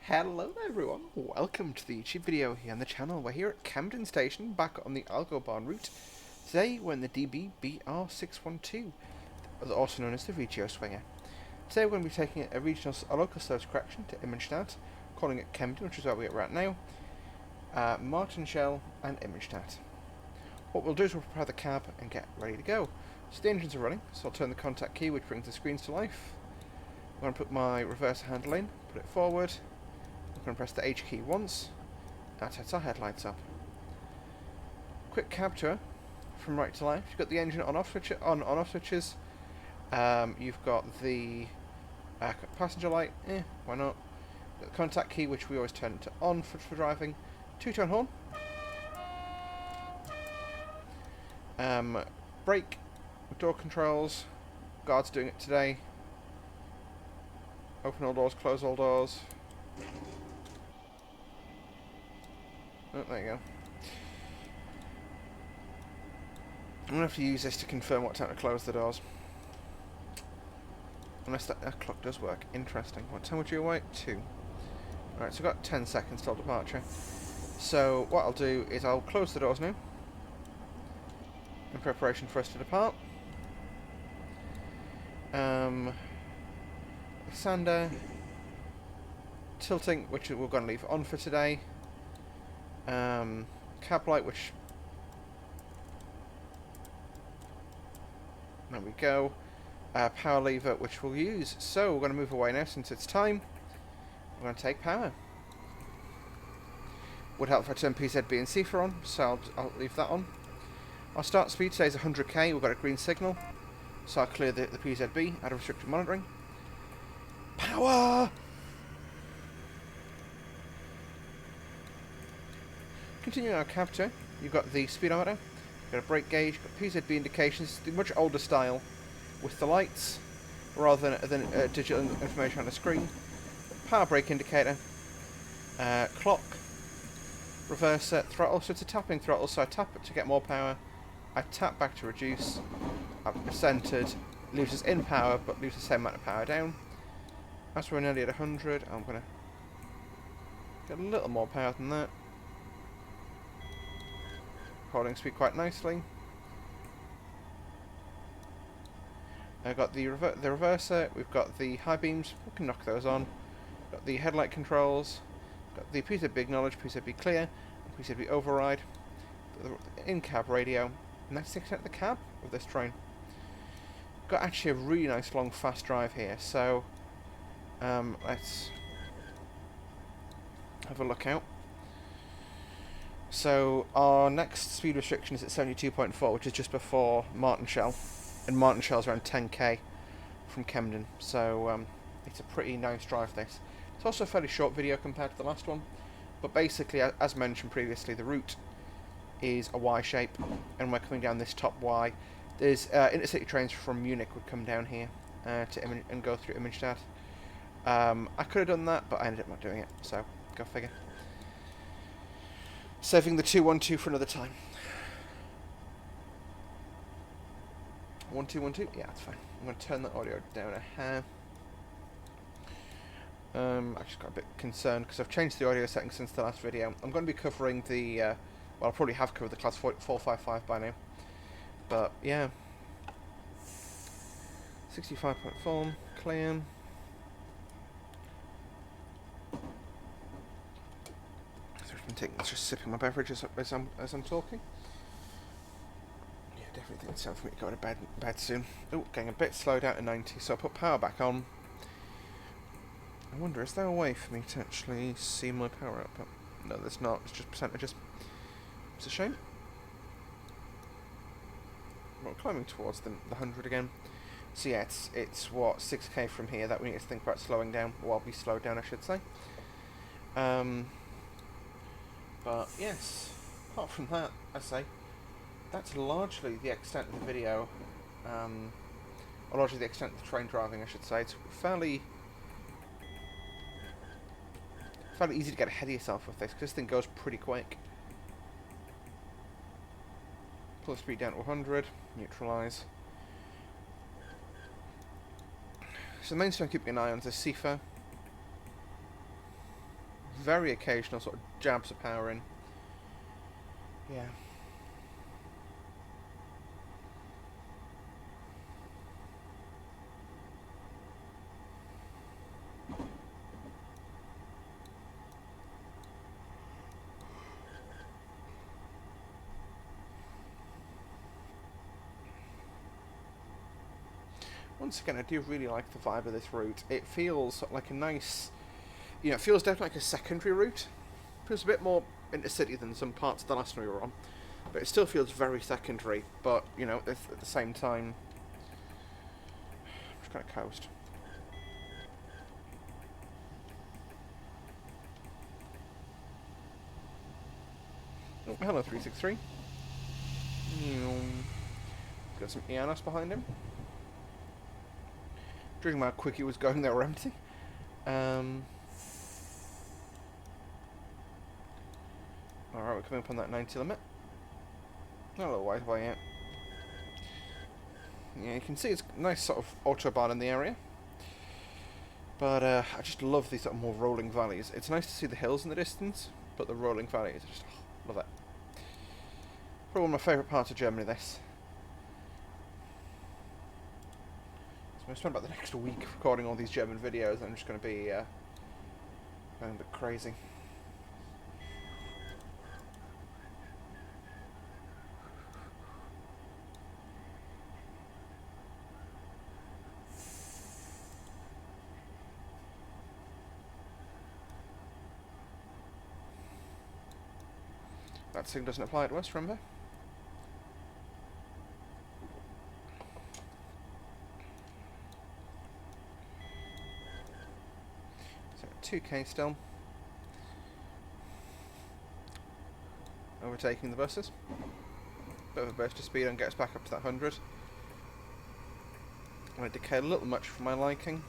Hello there everyone, welcome to the YouTube video here on the channel. We're here at Kempten station, back on the Algobarn route. Today we're in the DB-BR612, also known as the Regio swinger. Today we're going to be taking a local service correction to Immenstadt, calling it Kempten, which is where we're at now, Martinshell and Immenstadt. What we'll do is we'll prepare the cab and get ready to go. So the engines are running, so I'll turn the contact key which brings the screens to life. I'm going to put my reverser handle in, put it forward. I'm going to press the H key once. That sets our headlights up. Quick cab tour from right to left. You've got the engine on-off switches. You've got the passenger light. Why not? Got the contact key, which we always turn to on for driving. Two-tone horn. Brake. Door controls. Guard's doing it today. Open all doors, close all doors. Oh, there you go. I'm going to have to use this to confirm what time to close the doors. Unless that clock does work. Interesting. What time would you await? 2. Alright, so I've got 10 seconds till departure. So what I'll do is I'll close the doors now, in preparation for us to depart. Sander. Tilting, which we're going to leave on for today. Cab light, which... There we go. Power lever, which we'll use. So, we're going to move away now since it's time. We're going to take power. Would help if I turn PZB and CIFA on, so I'll leave that on. Our start speed says 100k, we've got a green signal. So I'll clear the PZB out of restricted monitoring. Power! Continuing our cab tour, you've got the speedometer, you've got a brake gauge, got PZB indications, the much older style with the lights rather than digital information on the screen. Power brake indicator, clock, reverser, throttle. So it's a tapping throttle, so I tap it to get more power, I tap back to reduce, I've centered, leaves us in power but leaves the same amount of power down. As we're nearly at 100, I'm going to get a little more power than that. Holding speed quite nicely. I've got the reverser, we've got the high beams, we can knock those on. Got the headlight controls, got the PZB acknowledge, PZB clear, and PZB override, the in-cab radio, and that's the extent of the cab of this train. Got actually a really nice long fast drive here, so let's have a look out. So our next speed restriction is at 72.4, which is just before Martinshell, and Martinshell's around 10k from Kempten, so it's a pretty nice drive this. It's also a fairly short video compared to the last one, but basically, as mentioned previously, the route is a Y shape, and we're coming down this top Y. There's intercity trains from Munich would come down here and go through Immenstadt. I could have done that, but I ended up not doing it, so go figure. Saving the 212 for another time. 1212? Yeah, that's fine. I'm going to turn the audio down a hair. I just got a bit concerned because I've changed the audio settings since the last video. I'm going to be covering the, well, I probably have covered the class 455 by now. But, yeah. 65.4, clear. Just sipping my beverage as I'm talking. Yeah, definitely think it's time for me to go to bed soon. Oh, getting a bit slowed out to 90, so I'll put power back on. I wonder, is there a way for me to actually see my power output? No, there's not. It's just percentages. It's a shame. Well, climbing towards the 100 again. So yeah, it's what, 6k from here that we need to think about slowing down. Well, be slowed down, I should say. But yes, apart from that, I say, that's largely the extent of the video, or largely the extent of the train driving, I should say. It's fairly easy to get ahead of yourself with this, because this thing goes pretty quick. Pull the speed down to 100, neutralise. So the main thing I'm keeping an eye on is the CIFA. very occasional sort of jabs of power in. Yeah. Once again, I do really like the vibe of this route. It feels like a nice, it feels definitely like a secondary route. It feels a bit more intercity than some parts of the last one we were on, but it still feels very secondary. But at the same time, I'm just gonna coast. Oh, hello, 363. Got some Ianos behind him. Judging how quick he was going, they were empty. Alright, we're coming up on that 90 limit. Not a little wide away yet. Yeah, you can see it's a nice sort of autobahn in the area. But I just love these sort of more rolling valleys. It's nice to see the hills in the distance, but the rolling valleys, I just love it. Probably one of my favourite parts of Germany, this. So I spent about the next week recording all these German videos, and I'm just going to be going a bit crazy. That thing doesn't apply to us, remember? So 2k still. Overtaking the buses. Bit of a burst of speed and gets back up to that 100. I decay a little much for my liking.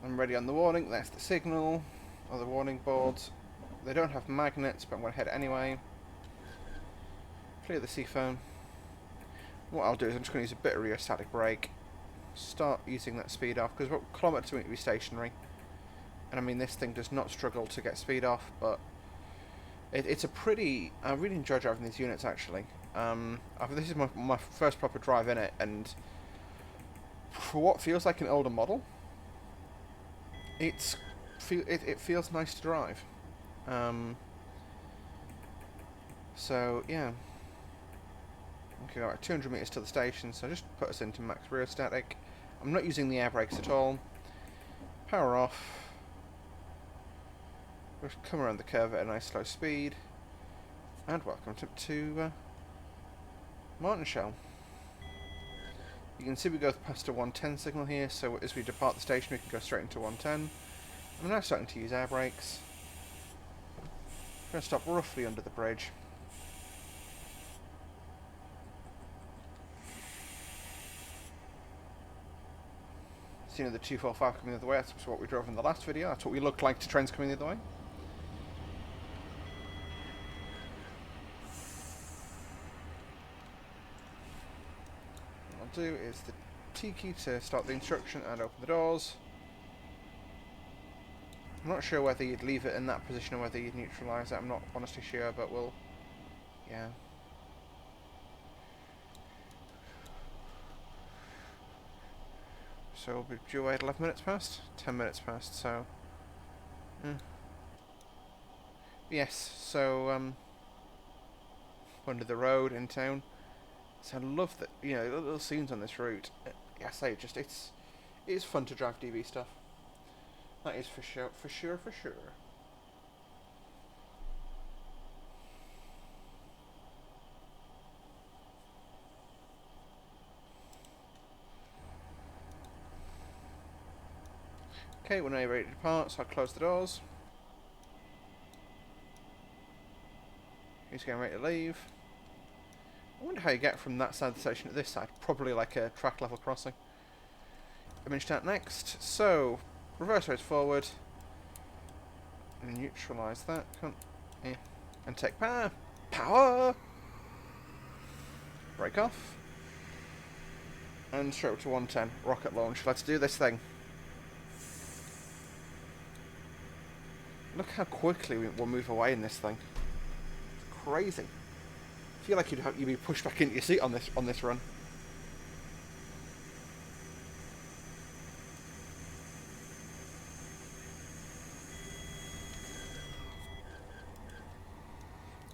I'm ready on the warning, that's the signal, or the warning boards. They don't have magnets, but I'm going to head it anyway. Clear the seafoam. What I'll do is I'm just going to use a bit of rheostatic brake. Start using that speed off, because we're a kilometre to be stationary. And I mean, this thing does not struggle to get speed off, but it's a pretty... I really enjoy driving these units, actually. This is my first proper drive in it, and for what feels like an older model, it feels nice to drive. So yeah. Okay, alright, 200 meters to the station, so just put us into max rheostatic. I'm not using the air brakes at all. Power off. Just come around the curve at a nice slow speed. And welcome to Martinshell. You can see we go past a 110 signal here, so as we depart the station we can go straight into 110. I'm now starting to use air brakes. I'm going to stop roughly under the bridge. So, the 245 coming the other way, that's what we drove in the last video, that's what we looked like to trains coming the other way. What I'll do is the T key to start the instruction and open the doors. I'm not sure whether you'd leave it in that position or whether you'd neutralise it, I'm not honestly sure, but we'll... yeah. So we'll be due away at 11 minutes past? 10 minutes past, so... Yes, so, under the road in town. So I love that, little scenes on this route. I say, it's fun to drive DB stuff. That is for sure, for sure, for sure. Okay, we're now ready to depart, so I'll close the doors. He's getting ready to leave. I wonder how you get from that side of the station to this side. Probably like a track level crossing. Immenstadt next. So, reverse race forward. Neutralise that. And take power. Power! Break off. And straight up to 110. Rocket launch. Let's do this thing. Look how quickly we'll move away in this thing. It's crazy. I feel like you'd be pushed back into your seat on this run.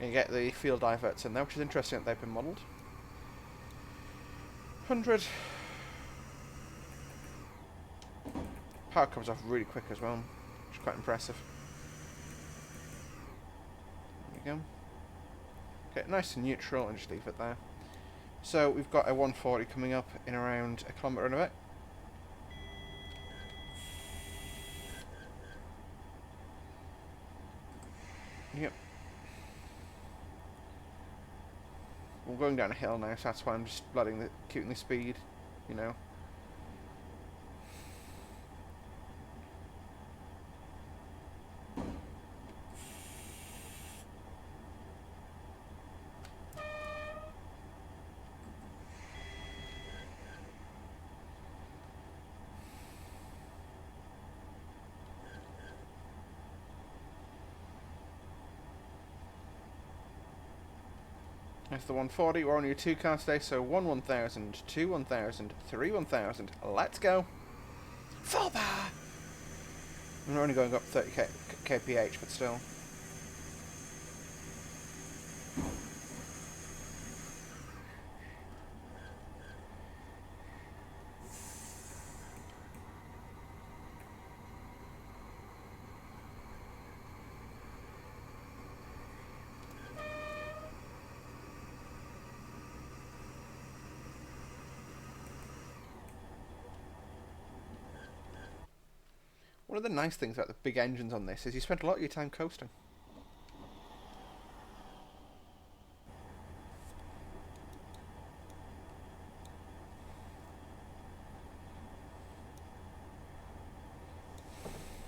You get the field diverts in there, which is interesting that they've been modelled. 100. Power comes off really quick as well, which is quite impressive. There we go. Okay, nice and neutral, and just leave it there. So we've got a 140 coming up in around a kilometre and a bit. Yep. We're going down a hill now, so that's why I'm just keeping the speed, you know. That's the 140. We're only a 2 car today, so 1 1000, 2 1000, 3 1000. Let's go. Full power! We're only going up 30 kph, but still. One of the nice things about the big engines on this is you spend a lot of your time coasting.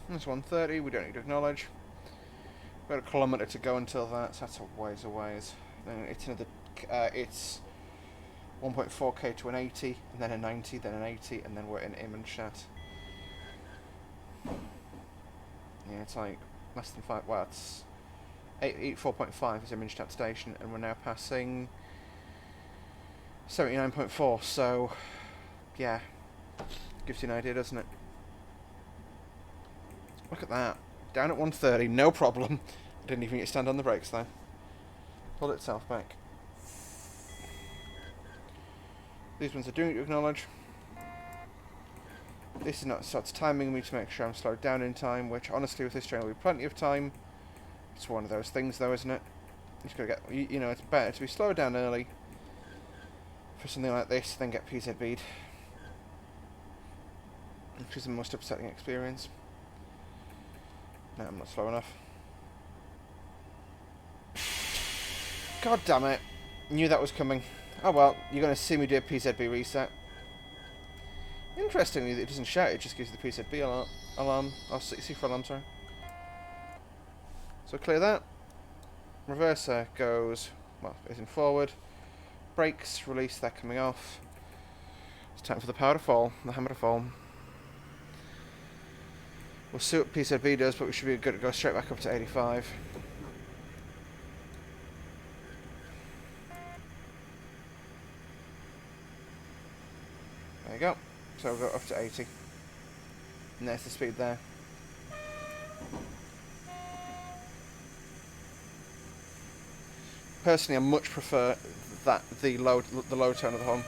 That's 130, we don't need to acknowledge. We've got a kilometre to go until that, so that's a ways away. Then it's another, it's 1.4k to an 80, and then a 90, then an 80, and then we're in Immenstadt. Yeah, it's like less than 5, well, it's 4.5 is Immenstadt station, and we're now passing 79.4, so, yeah, gives you an idea, doesn't it? Look at that, down at 130, no problem. Didn't even get to stand on the brakes though. Pulled itself back. These ones are doing it to acknowledge. This is not, so it's timing me to make sure I'm slowed down in time, which honestly with this train will be plenty of time. It's one of those things though, isn't it? You just gotta get, you know, it's better to be slowed down early for something like this than get PZB'd, which is the most upsetting experience. No, I'm not slow enough. God damn it. Knew that was coming. Oh well, you're going to see me do a PZB reset. Interestingly, it doesn't shout, it just gives the PZB alarm. Or C4 alarm, sorry. So clear that. Reverser goes, well, is in forward. Brakes, release, they're coming off. It's time for the power to fall, the hammer to fall. We'll see what PZB does, but we should be good to go straight back up to 85. There you go. So we'll go up to 80. And there's the speed there. Personally, I much prefer that the low tone of the horn.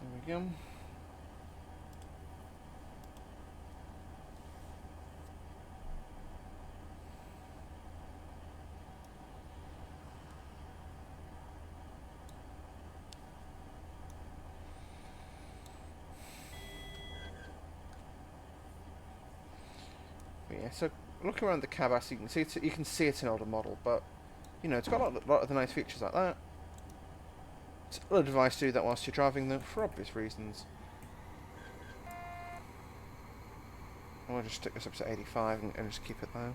There we go. Yeah, so looking around the cab, actually, you can see it's an older model, but you know, it's got a lot of the nice features like that. It's a little device to do that whilst you're driving them, for obvious reasons. I'll just stick this up to 85 and just keep it there.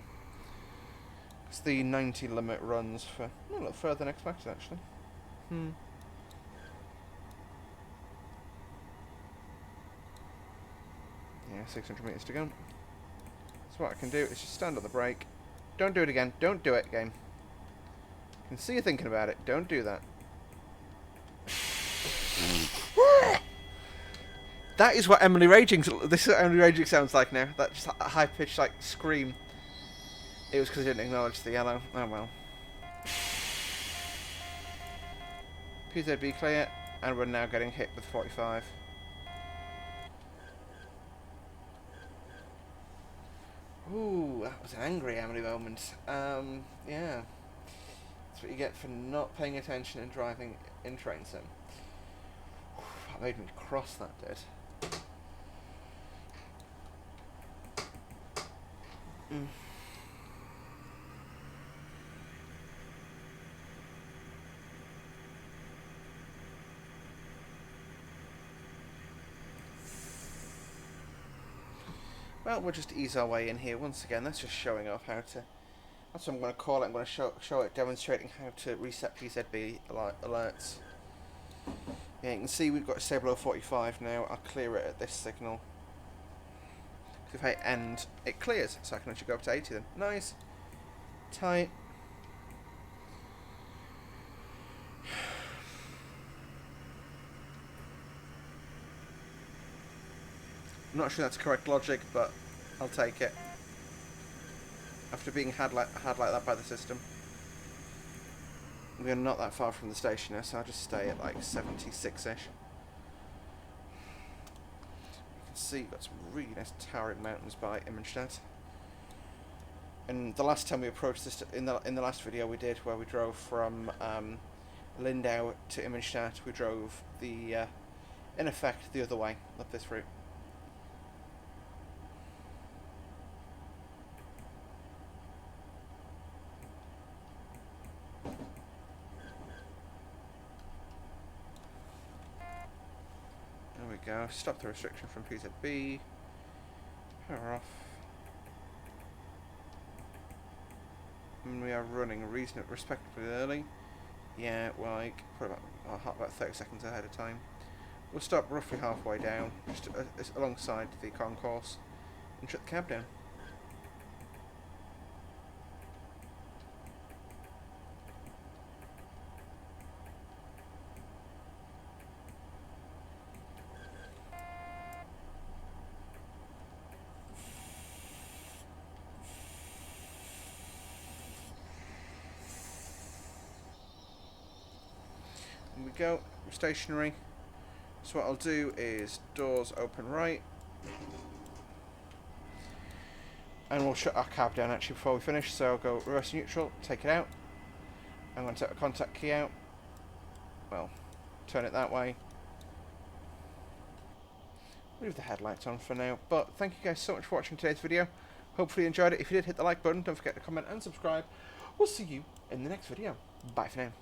Because the 90 limit runs for a little further than expected, actually. Yeah, 600 metres to go. So what I can do is just stand on the brake. Don't do it again. Don't do it, game. I can see you thinking about it. Don't do that. That is what Emily Raging. This is what Emily Raging sounds like now. That just high pitched like scream. It was because I didn't acknowledge the yellow. Oh well. PZB clear, and we're now getting hit with 45. Ooh, that was an angry Emily moment. Yeah. That's what you get for not paying attention and driving in train sim. That made me cross, that did. Well, we'll just ease our way in here once again. That's just showing off how to... That's what I'm going to call it. I'm going to show it demonstrating how to reset PZB alerts. Yeah, you can see we've got a stay below 45 now. I'll clear it at this signal. If I end, it clears, so I can actually go up to 80 then. Nice. Tight. I'm not sure that's correct logic, but I'll take it. After being had like that by the system. We're not that far from the station now, so I'll just stay at like 76-ish. You can see you've got some really nice towering mountains by Immenstadt. And the last time we approached this, in the last video we did, where we drove from Lindau to Immenstadt, we drove in effect the other way, up this route. There we go, stop the restriction from PZB, power off. And we are running reasonably respectably early. Yeah, well, like, probably about 30 seconds ahead of time. We'll stop roughly halfway down, just alongside the concourse, and shut the cab down. And we go, we're stationary. So what I'll do is doors open right. And we'll shut our cab down actually before we finish. So I'll go reverse neutral, take it out. I'm going to take the contact key out. Well, turn it that way. Leave the headlights on for now. But thank you guys so much for watching today's video. Hopefully you enjoyed it. If you did, hit the like button. Don't forget to comment and subscribe. We'll see you in the next video. Bye for now.